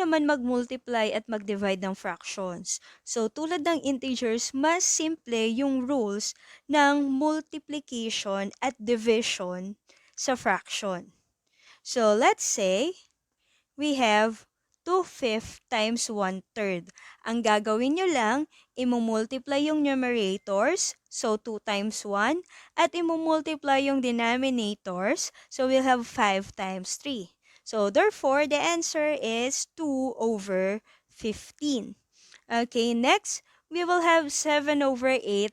naman mag-multiply at mag-divide ng fractions? So, tulad ng integers, mas simple yung rules ng multiplication at division sa fraction. So, let's say, we have 2/5 times 1/3. Ang gagawin nyo lang, imumultiply yung numerators, so 2 times 1, at imumultiply yung denominators, so we'll have 5 times 3. So therefore, the answer is 2/15. Okay, next, we will have 7/8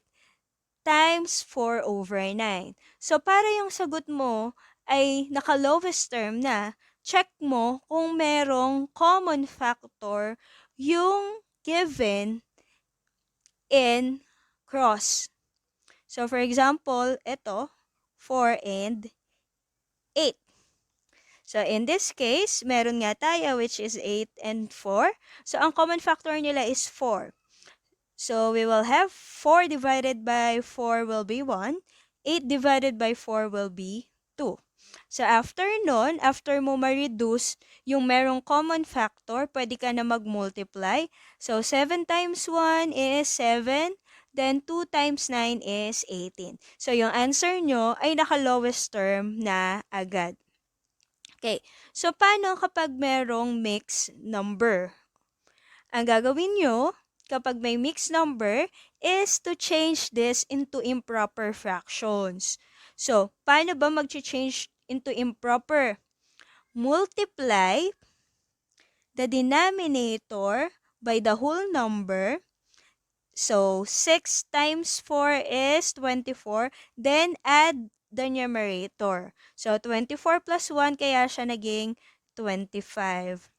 times 4/9. So para yung sagot mo ay naka-lowest term na, check mo kung merong common factor yung given in cross. So for example, ito, 4 and 8. So in this case, meron nga tayo which is 8 and 4. So ang common factor nila is 4. So we will have 4 divided by 4 will be 1. 8 divided by 4 will be 2. So after nun, after mo ma-reduce yung merong common factor, pwede ka na mag-multiply. So 7 times 1 is 7. Then 2 times 9 is 18. So yung answer nyo ay naka-lowest term na agad. Okay. So paano kapag merong mixed number? Ang gagawin nyo, kapag may mixed number, is to change this into improper fractions. So, paano ba mag-change into improper? Multiply the denominator by the whole number. So, 6 times 4 is 24. Then, add the numerator. So, 24 plus 1, kaya siya naging 25.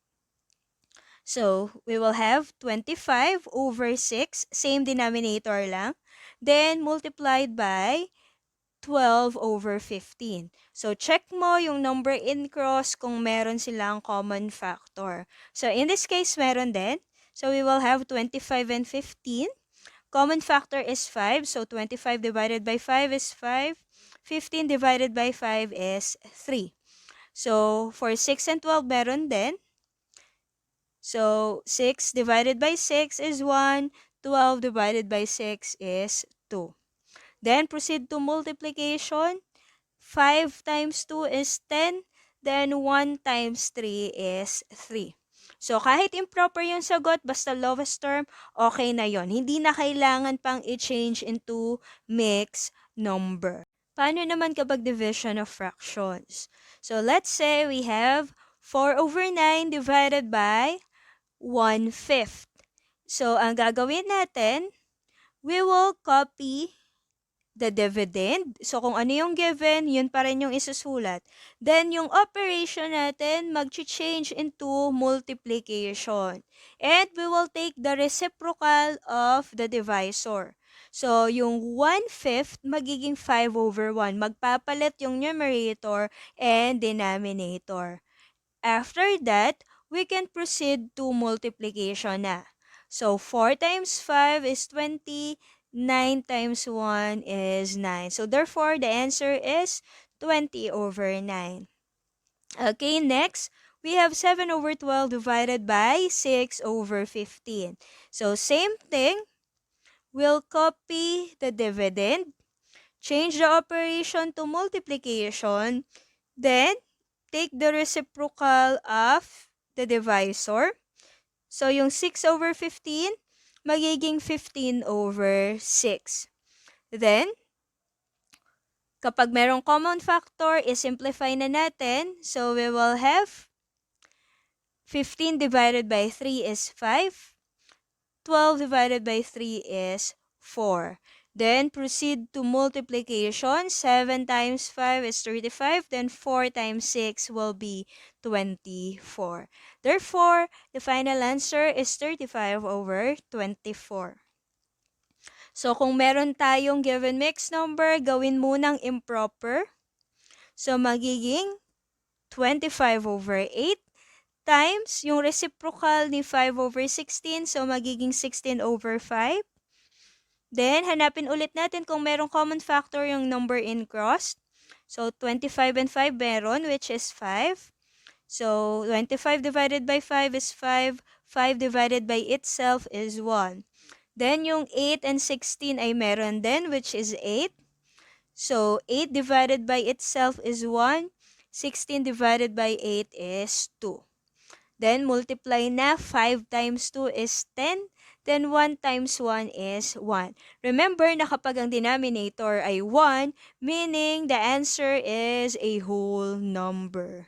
So, we will have 25 over 6, same denominator lang. Then, multiplied by 12 over 15. So, check mo yung number in cross kung meron silang common factor. So, in this case, meron din. So, we will have 25 and 15. Common factor is 5. So, 25 divided by 5 is 5. 15 divided by 5 is 3. So, for 6 and 12, meron din. So, 6 divided by 6 is 1. 12 divided by 6 is 2. Then, proceed to multiplication. 5 times 2 is 10. Then, 1 times 3 is 3. So, kahit improper yung sagot, basta lowest term, okay na yon. Hindi na kailangan pang i-change into mixed number. Paano naman kapag division of fractions? So, let's say we have 4/9 divided by 1/5. So, ang gagawin natin, we will copy the dividend. So, kung ano yung given, yun pa rin yung isusulat. Then, yung operation natin, mag-change into multiplication. And we will take the reciprocal of the divisor. So, yung 1/5 magiging 5/1. Magpapalit yung numerator and denominator. After that, we can proceed to multiplication na. So, 4 times 5 is 20. 9 times 1 is 9. So, therefore, the answer is 20/9. Okay, next, we have 7/12 divided by 6/15. So, same thing. We'll copy the dividend, change the operation to multiplication, then take the reciprocal of the divisor. So, yung 6/15, magiging 15/6. Then, kapag merong common factor, i-simplify na natin. So, we will have 15 divided by 3 is 5. 12 divided by 3 is 4. Then, proceed to multiplication. 7 times 5 is 35. Then, 4 times 6 will be 24. Therefore, the final answer is 35/24. So, kung meron tayong given mixed number, gawin munang improper. So, magiging 25/8 times yung reciprocal ni 5/16. So, magiging 16/5. Then, hanapin ulit natin kung merong common factor yung number in cross. So, 25 and 5 meron, which is 5. So, 25 divided by 5 is 5. 5 divided by itself is 1. Then, yung 8 and 16 ay meron din, which is 8. So, 8 divided by itself is 1. 16 divided by 8 is 2. Then, multiply na. 5 times 2 is 10. Then, 1 times 1 is 1. Remember na kapag ang denominator ay 1, meaning the answer is a whole number.